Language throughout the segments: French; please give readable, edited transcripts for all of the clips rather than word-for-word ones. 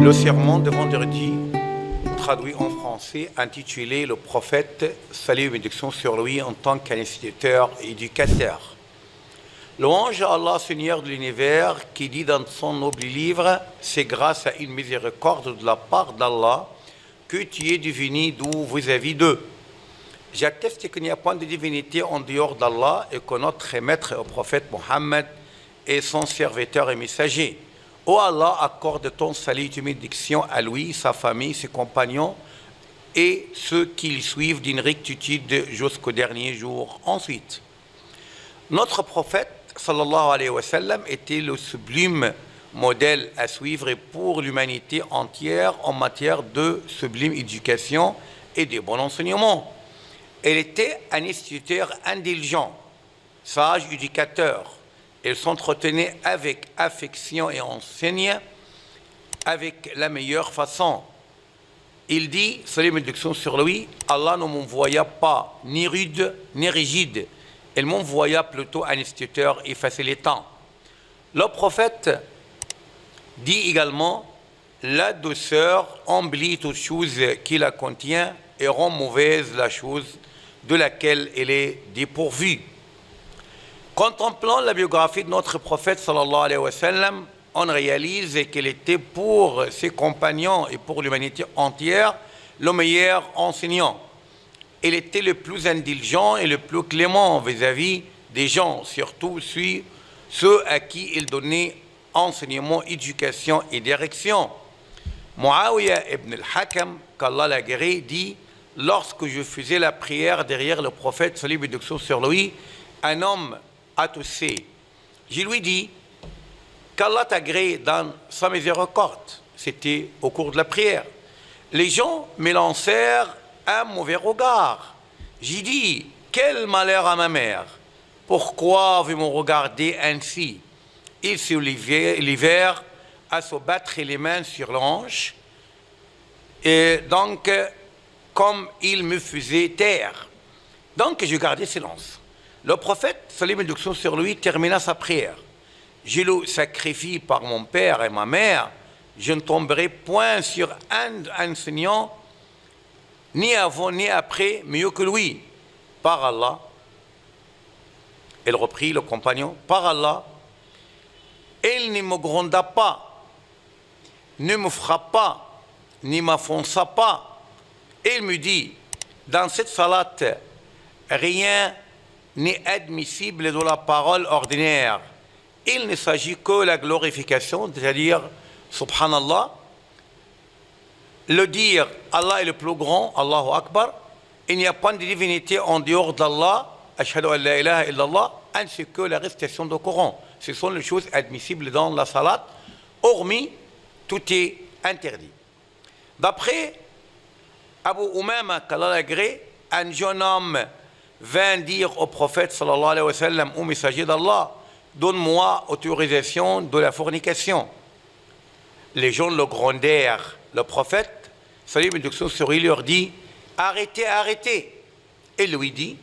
Le sermon de vendredi, traduit en français, intitulé Le prophète, salut et bénédiction sur lui en tant qu'instituteur et éducateur. Louange à Allah, Seigneur de l'univers, qui dit dans son noble livre, c'est grâce à une miséricorde de la part d'Allah que tu es devenu doux vis-à-vis d'eux. J'atteste qu'il n'y a point de divinité en dehors d'Allah et que notre maître, le prophète Mohammed, est son serviteur et messager. Ô Allah, accorde ton salut et ton bénédiction à lui, sa famille, ses compagnons et ceux qui le suivent d'une rectitude jusqu'au dernier jour. Ensuite, notre prophète, sallallahu alayhi wa sallam, était le sublime modèle à suivre pour l'humanité entière en matière de sublime éducation et de bon enseignement. Elle était un instituteur indulgent, sage éducateur. Elle s'entretenait avec affection et enseignait avec la meilleure façon. Il dit, salut et bénédiction sur lui, Allah ne m'envoya pas ni rude ni rigide. Elle m'envoya plutôt un instituteur et facilitant. Le prophète dit également, la douceur embellit toute chose qui la contient et rend mauvaise la chose de laquelle elle est dépourvue. Contemplant la biographie de notre prophète sallallahu alayhi wa sallam, on réalise qu'il était pour ses compagnons et pour l'humanité entière le meilleur enseignant. Il était le plus indulgent et le plus clément vis-à-vis des gens, surtout ceux à qui il donnait enseignement, éducation et direction. Muawiyah ibn al-Hakam, qu'Allah l'agrée, dit, lorsque je faisais la prière derrière le prophète, salut et bénédiction sur lui, un homme a toussé. Je lui dis qu'Allah t'agrée dans sa miséricorde. C'était au cours de la prière. Les gens me lancèrent un mauvais regard. J'ai dit, quel malheur à ma mère. Pourquoi vous me regardez ainsi? Ils se levèrent à se battre les mains sur l'hanche. Et donc, comme il me faisait taire. Donc, je gardais silence. Le prophète, salut et bénédiction sur lui, termina sa prière. Je le sacrifie par mon père et ma mère, je ne tomberai point sur un enseignant, ni avant ni après, mieux que lui. Par Allah, elle reprit le compagnon, par Allah, il ne me gronda pas, ne me frappa pas, ne m'enfonça pas. Il me dit, dans cette salate, rien n'est admissible de la parole ordinaire. Il ne s'agit que de la glorification, c'est-à-dire, subhanallah, le dire Allah est le plus grand, Allahu Akbar, il n'y a pas de divinité en dehors d'Allah, ashhadu an la ilaha illallah, ainsi que la récitation du Coran. Ce sont les choses admissibles dans la salat, hormis tout est interdit. D'après Abu Umama, qu'Allah l'agrée, un jeune homme vint dire au prophète sallallahu alayhi wa sallam, au messager d'Allah, donne-moi autorisation de la fornication. Les gens le grondèrent. Le prophète, salut et bénédiction sur lui, leur dit, arrêtez, arrêtez. Et lui dit,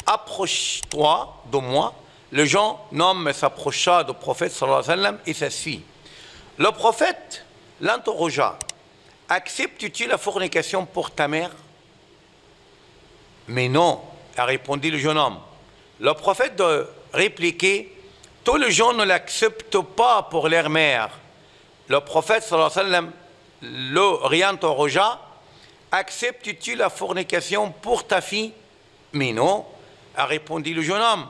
approche-toi de moi. Le jeune homme s'approcha du prophète sallallahu alayhi wa sallam et s'assit. Le prophète l'interrogea, acceptes-tu la fornication pour ta mère? Mais non, a répondu le jeune homme. Le prophète de répliquer, tous les gens ne l'acceptent pas pour leur mère. Le prophète sallallahu alayhi wa sallam le réinterrogea, acceptes-tu la fornication pour ta fille? Mais non, a répondu le jeune homme.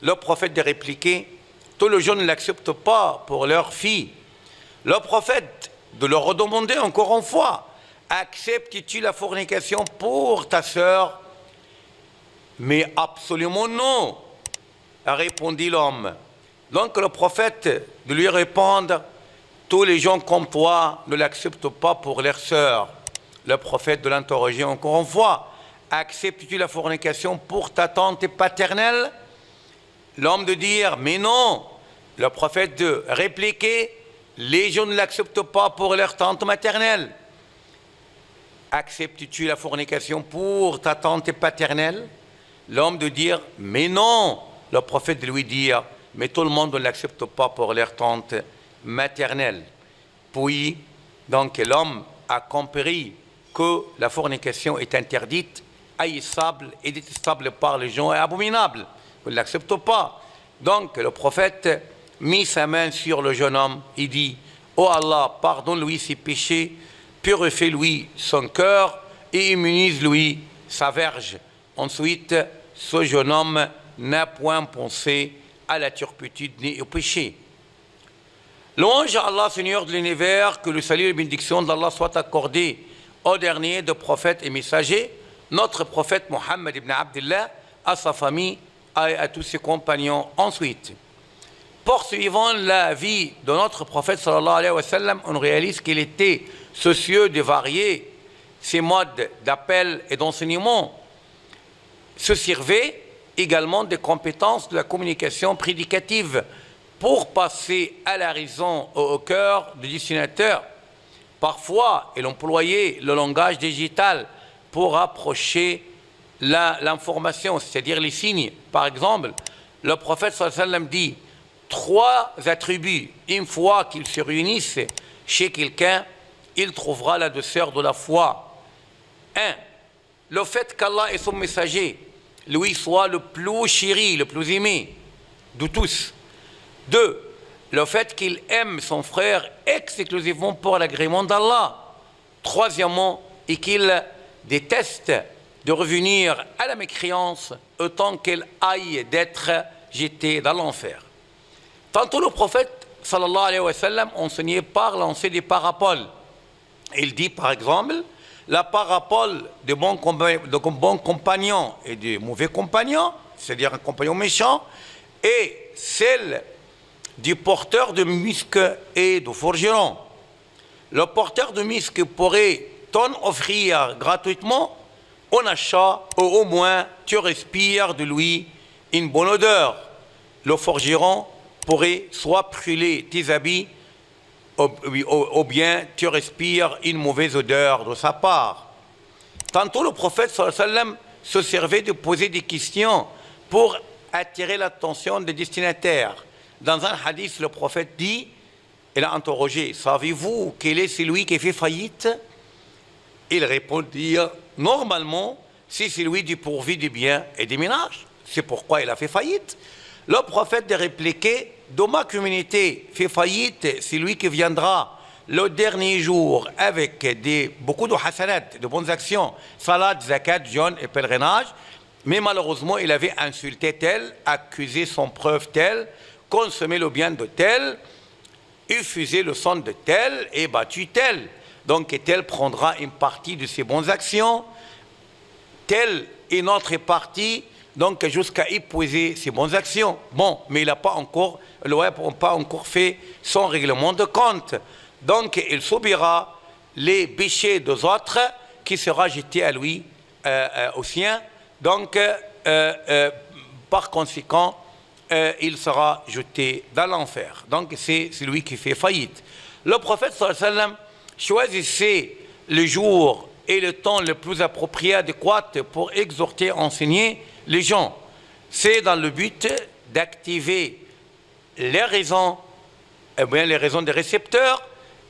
Le prophète de répliquer, tous les gens ne l'acceptent pas pour leur fille. Le prophète de leur redemander encore une fois, acceptes-tu la fornication pour ta sœur? Mais absolument non, a répondu l'homme. Donc le prophète de lui répondre, tous les gens comme toi ne l'acceptent pas pour leur sœur. Le prophète de l'interroger encore une fois, acceptes-tu la fornication pour ta tante paternelle? L'homme de dire, mais non. Le prophète de répliquer, les gens ne l'acceptent pas pour leur tante maternelle. Acceptes-tu la fornication pour ta tante paternelle? L'homme de dire, mais non. Le prophète de lui dire, mais tout le monde ne l'accepte pas pour leur tante maternelle. Puis, Donc l'homme a compris que la fornication est interdite, haïssable et détestable par les gens et abominable. Vous ne l'acceptez pas. Donc le prophète mit sa main sur le jeune homme. Il dit, « Oh Allah, pardonne-lui ses péchés, purifie-lui son cœur et immunise-lui sa verge. » Ensuite, ce jeune homme n'a point pensé à la turpitude ni au péché. Louange à Allah, Seigneur de l'univers, que le salut et la bénédiction d'Allah soient accordés au dernier de prophètes et messagers, notre prophète Mohammed ibn Abdullah, à sa famille et à tous ses compagnons. Ensuite, poursuivant la vie de notre prophète sallallahu alayhi wa sallam, on réalise qu'il était soucieux de varier ses modes d'appel et d'enseignement, se servait également des compétences de la communication prédicative pour passer à la raison au cœur du destinataire. Parfois, il employait le langage digital pour approcher l'information, c'est-à-dire les signes. Par exemple, le prophète sallallahu alayhi wa sallam dit 3 attributs. Une fois qu'ils se réunissent chez quelqu'un, il trouvera la douceur de la foi. 1. Le fait qu'Allah et son messager lui soit le plus chéri, le plus aimé de tous. 2. Le fait qu'il aime son frère exclusivement pour l'agrément d'Allah. Troisièmement, et qu'il déteste de revenir à la mécréance autant qu'elle aille d'être jeté dans l'enfer. Tantôt le prophète sallallahu alayhi wa sallam enseignait par lancer des paraboles. Il dit par exemple, la parabole de bons compagnons et de mauvais compagnons, c'est-à-dire un compagnon méchant, et celle du porteur de musc et de forgeron. Le porteur de musc pourrait t'en offrir gratuitement en achat, ou au moins tu respires de lui une bonne odeur. Le forgeron pourrait soit brûler tes habits, ou bien tu respires une mauvaise odeur de sa part. Tantôt le prophète sallallahu alayhi wa sallam se servait de poser des questions pour attirer l'attention des destinataires. Dans un hadith, le prophète dit, il a interrogé, savez-vous quel est celui qui fait faillite? Il répondit, normalement, c'est celui du pourvu des biens et des ménages. C'est pourquoi il a fait faillite. Le prophète a répliqué, dans ma communauté fait faillite, c'est lui qui viendra le dernier jour avec beaucoup de hasanat, de bonnes actions, salat, zakat, jeûne et pèlerinage, mais malheureusement il avait insulté tel, accusé sans preuve tel, consommé le bien de tel, effusé le sang de tel et battu tel. Donc tel prendra une partie de ses bonnes actions, tel une autre partie, donc jusqu'à épuiser ses bonnes actions. Bon, mais il n'a pas encore, fait son règlement de compte. Donc il subira les péchés des autres qui sera jeté à lui, au sien. Donc par conséquent, il sera jeté dans l'enfer. Donc c'est celui qui fait faillite. Le prophète sallallahu alayhi wa sallam choisissait le jour et le temps le plus approprié, adéquat pour exhorter, enseigner les gens. C'est dans le but d'activer les raisons, les raisons des récepteurs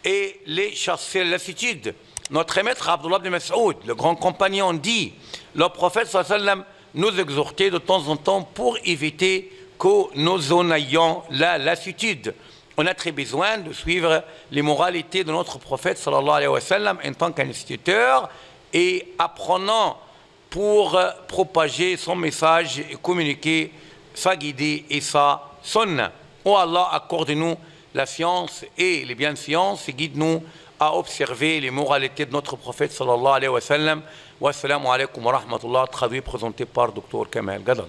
et les chasser lassitude. Notre maître Abdullah ibn Mas'ud, le grand compagnon, dit, le prophète sallallahu alayhi wa sallam nous exhortait de temps en temps pour éviter que nous en ayons la lassitude. On a très besoin de suivre les moralités de notre prophète sallallahu alayhi wa sallam en tant qu'instituteur et apprenant pour propager son message et communiquer sa guidée et sa sunna. Oh Allah, accorde-nous la science et les bienséances et guide-nous à observer les moralités de notre prophète sallallahu alayhi wa sallam. Wassalamu alaikum wa rahmatullah, traduit présenté par Dr Kamel Gadal.